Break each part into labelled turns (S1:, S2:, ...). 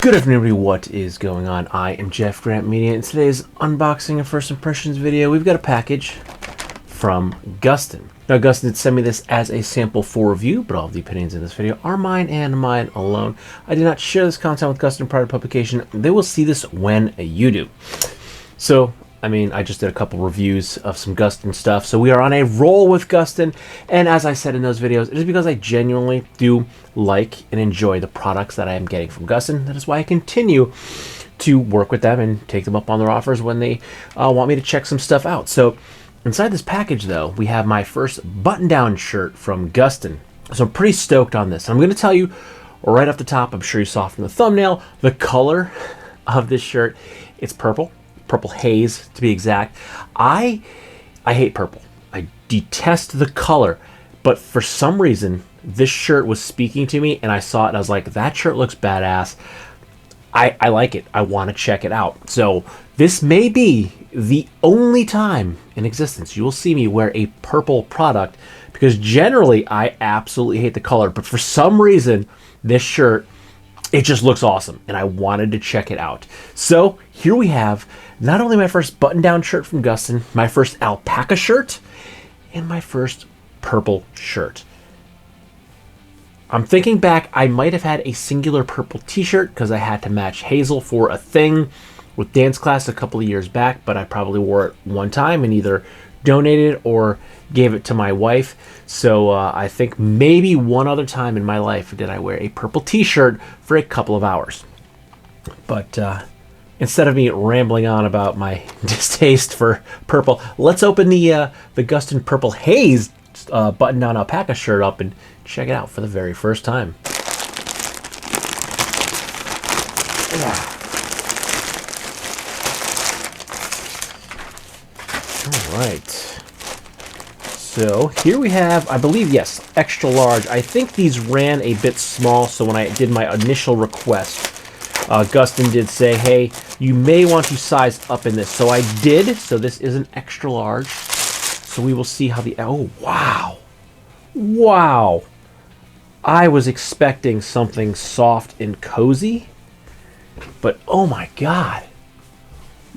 S1: Good afternoon, everybody. What is going on? I am Jeff GrantMEDIA. In today's unboxing and first impressions video, we've got a package from Gustin. Now, Gustin did send me this as a sample for review, but all of the opinions in this video are mine and mine alone. I did not share this content with Gustin prior to publication. They will see this when you do. So, I just did a couple reviews of some Gustin stuff, so we are on a roll with Gustin, and as I said in those videos, it is because I genuinely do like and enjoy the products that I am getting from Gustin. That is why I continue to work with them and take them up on their offers when they want me to check some stuff out. So inside this package, though, we have my first button-down shirt from Gustin. So I'm pretty stoked on this. I'm going to tell you right off the top, I'm sure you saw from the thumbnail, the color of this shirt. It's purple haze to be exact. I hate purple. I detest the color, but for some reason this shirt was speaking to me, and I saw it and I was like, that shirt looks badass. I like it. I want to check it out. So this may be the only time in existence you will see me wear a purple product, because generally I absolutely hate the color, but for some reason this shirt, it just looks awesome, and I wanted to check it out. So here we have not only my first button-down shirt from Gustin, my first alpaca shirt, and my first purple shirt. I'm thinking back, I might have had a singular purple t-shirt because I had to match Hazel for a thing with dance class a couple of years back, but I probably wore it one time and either donated it or gave it to my wife. So I think maybe one other time in my life did I wear a purple t-shirt for a couple of hours. But instead of me rambling on about my distaste for purple, let's open the Gustin Purple Haze button-down alpaca shirt up and check it out for the very first time. Yeah. All right. So here we have, I believe, yes, extra large. I think these ran a bit small, so when I did my initial request, Gustin did say, hey, you may want to size up in this. So I did. So this is an extra large. So we will see how the, oh, wow. Wow. I was expecting something soft and cozy, but oh my God.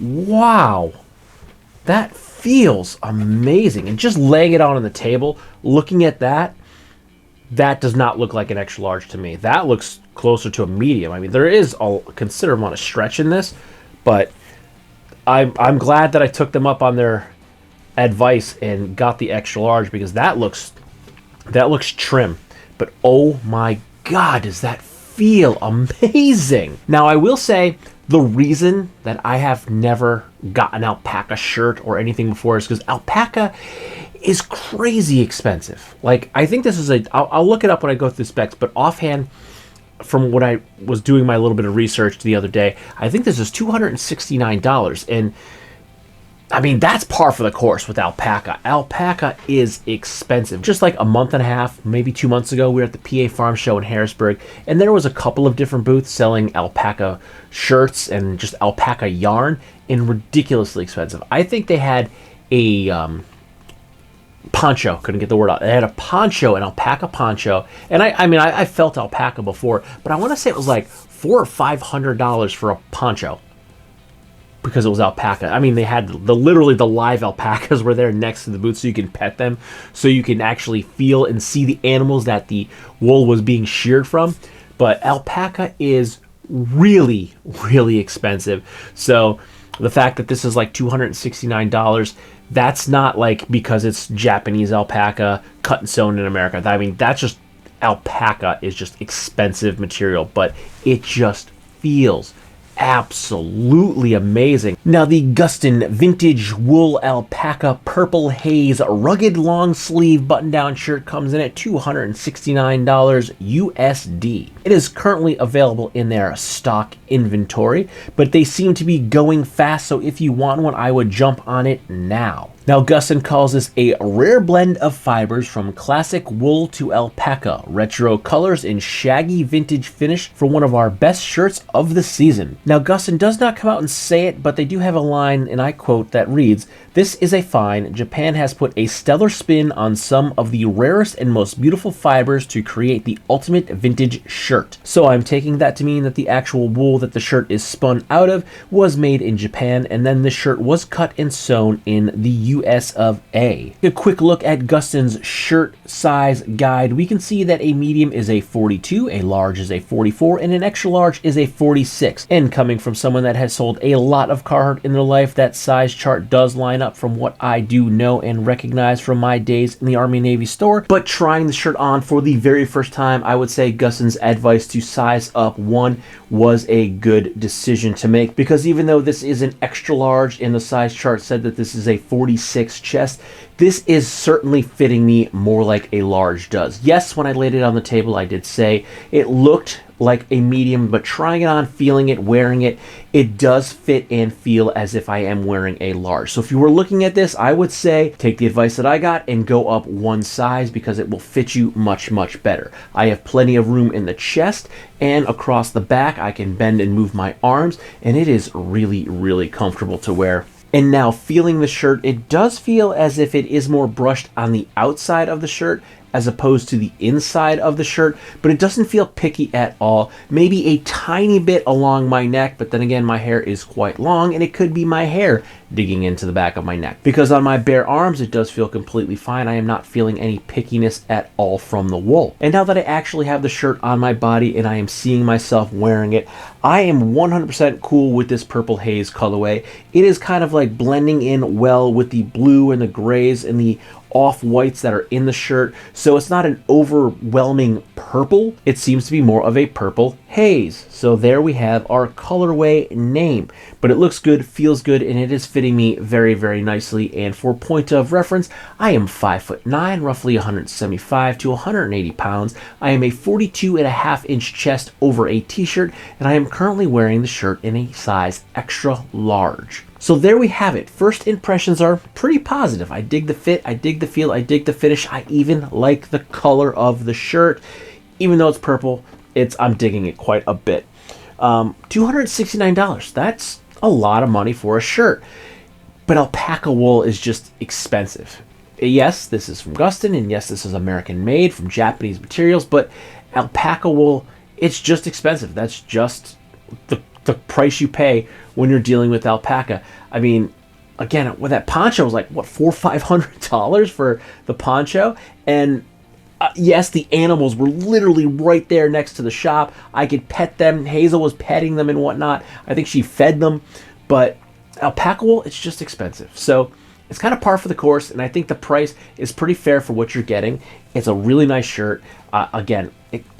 S1: Wow. That feels amazing. And just laying it out on the table, looking at that, that does not look like an extra large to me. That looks closer to a medium. There is a considerable amount of stretch in this, but I'm glad that I took them up on their advice and got the extra large, because that looks trim. But oh my God, does that feel amazing. Now I will say, the reason that I have never got an alpaca shirt or anything before is because alpaca is crazy expensive. Like, I think this is I'll look it up when I go through the specs, but offhand, from what I was doing my little bit of research the other day, I think this is $269. And that's par for the course with alpaca. Alpaca is expensive. Just like a month and a half, maybe 2 months ago, we were at the PA Farm Show in Harrisburg, and there was a couple of different booths selling alpaca shirts and just alpaca yarn, and ridiculously expensive. I think they had a poncho, couldn't get the word out. They had a poncho, an alpaca poncho, and I felt alpaca before, but I want to say it was like $400 or $500 for a poncho, because it was alpaca. They had literally the live alpacas were there next to the booth, so you can pet them, so you can actually feel and see the animals that the wool was being sheared from. But alpaca is really, really expensive. So the fact that this is like $269, that's not like because it's Japanese alpaca cut and sewn in America. That's just, alpaca is just expensive material, but it just feels absolutely amazing. Now, the Gustin Vintage Wool Alpaca Purple Haze rugged long sleeve button down shirt comes in at $269 USD. It is currently available in their stock inventory, but they seem to be going fast, so if you want one, I would jump on it now. Now, Gustin calls this a rare blend of fibers from classic wool to alpaca, retro colors and shaggy vintage finish for one of our best shirts of the season. Now, Gustin does not come out and say it, but they do have a line, and I quote, that reads, "This is a find. Japan has put a stellar spin on some of the rarest and most beautiful fibers to create the ultimate vintage shirt." So I'm taking that to mean that the actual wool that the shirt is spun out of was made in Japan, and then the shirt was cut and sewn in the US of A. A quick look at Gustin's shirt size guide. We can see that a medium is a 42, a large is a 44, and an extra large is a 46. And coming from someone that has sold a lot of Carhartt in their life, that size chart does line up from what I do know and recognize from my days in the Army and Navy store. But trying the shirt on for the very first time, I would say Gustin's advice to size up one was a good decision to make, because even though this is an extra large and the size chart said that this is a 46 chest, this is certainly fitting me more like a large does. Yes, when I laid it on the table, I did say it looked like a medium, but trying it on, feeling it, wearing it, it does fit and feel as if I am wearing a large. So if you were looking at this, I would say take the advice that I got and go up one size, because it will fit you much, much better. I have plenty of room in the chest, and across the back I can bend and move my arms, and it is really, really comfortable to wear. And now feeling the shirt, it does feel as if it is more brushed on the outside of the shirt as opposed to the inside of the shirt, but it doesn't feel picky at all. Maybe a tiny bit along my neck, but then again, my hair is quite long, and it could be my hair digging into the back of my neck. Because on my bare arms, it does feel completely fine. I am not feeling any pickiness at all from the wool. And now that I actually have the shirt on my body and I am seeing myself wearing it, I am 100% cool with this purple haze colorway. It is kind of like blending in well with the blue and the grays and the off-whites that are in the shirt, so it's not an overwhelming purple. It seems to be more of a purple haze. So there we have our colorway name, but it looks good, feels good, and it is fitting me very, very nicely. And for point of reference, I am 5'9", roughly 175 to 180 pounds. I am a 42.5-inch chest over a t-shirt, and I am currently wearing the shirt in a size extra large. So there we have it. First impressions are pretty positive. I dig the fit, I dig the feel, I dig the finish. I even like the color of the shirt. Even though it's purple, I'm digging it quite a bit. $269, that's a lot of money for a shirt. But alpaca wool is just expensive. Yes, this is from Gustin, and yes, this is American made from Japanese materials, but alpaca wool, it's just expensive. That's just the price you pay when you're dealing with alpaca. I mean, again, with that poncho was like, what, $400 or $500 for the poncho? And yes, the animals were literally right there next to the shop. I could pet them. Hazel was petting them and whatnot. I think she fed them. But alpaca wool, it's just expensive. So it's kind of par for the course, and I think the price is pretty fair for what you're getting. It's a really nice shirt. Again,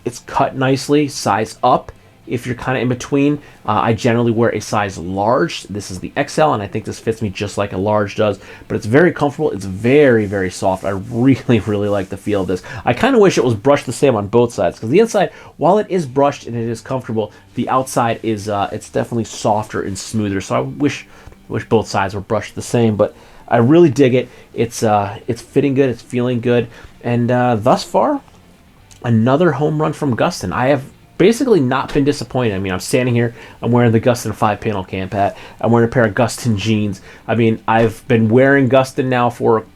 S1: it's cut nicely, size up. If you're kind of in between, I generally wear a size large. This is the XL, and I think this fits me just like a large does, but it's very comfortable. It's very, very soft. I really, really like the feel of this. I kind of wish it was brushed the same on both sides, because the inside, while it is brushed and it is comfortable, the outside is it's definitely softer and smoother. So I wish both sides were brushed the same, but I really dig it. It's fitting good, it's feeling good, and thus far, another home run from Gustin. I have basically not been disappointed. I mean, I'm standing here, I'm wearing the Gustin 5-panel camp hat, I'm wearing a pair of Gustin jeans. I mean, I've been wearing Gustin now for,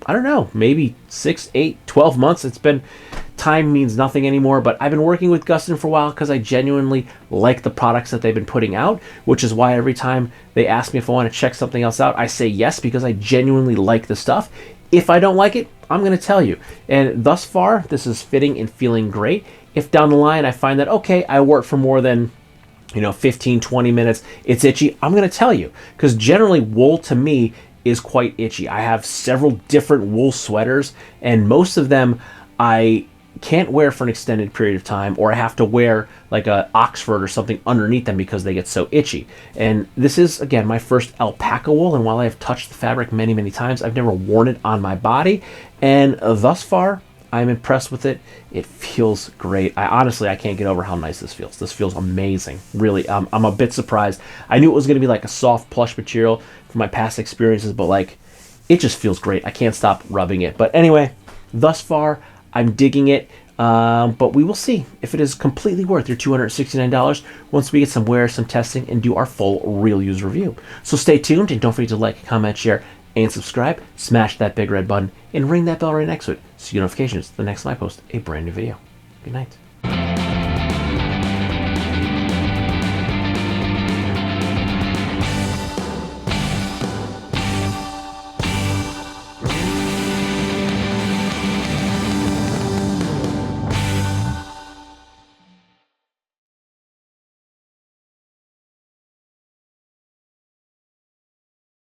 S1: I don't know, maybe 6, 8, 12 months. It's been, time means nothing anymore, but I've been working with Gustin for a while because I genuinely like the products that they've been putting out, which is why every time they ask me if I want to check something else out, I say yes, because I genuinely like the stuff. If I don't like it, I'm going to tell you. And thus far, this is fitting and feeling great. If down the line I find that, okay, I work for more than, 15, 20 minutes, it's itchy, I'm going to tell you. Because generally, wool to me is quite itchy. I have several different wool sweaters, and most of them I can't wear for an extended period of time, or I have to wear like a Oxford or something underneath them because they get so itchy. And this is, again, my first alpaca wool, and while I have touched the fabric many, many times, I've never worn it on my body, and thus far, I'm impressed with it. It feels great. I can't get over how nice this feels. This feels amazing. Really, I'm a bit surprised. I knew it was going to be like a soft plush material from my past experiences, but like, it just feels great. I can't stop rubbing it. But anyway, thus far, I'm digging it. But we will see if it is completely worth your $269 once we get some wear, some testing, and do our full real use review. So stay tuned, and don't forget to like, comment, share, and subscribe. Smash that big red button and ring that bell right next to it so you get notifications the next time I post a brand new video. Good night.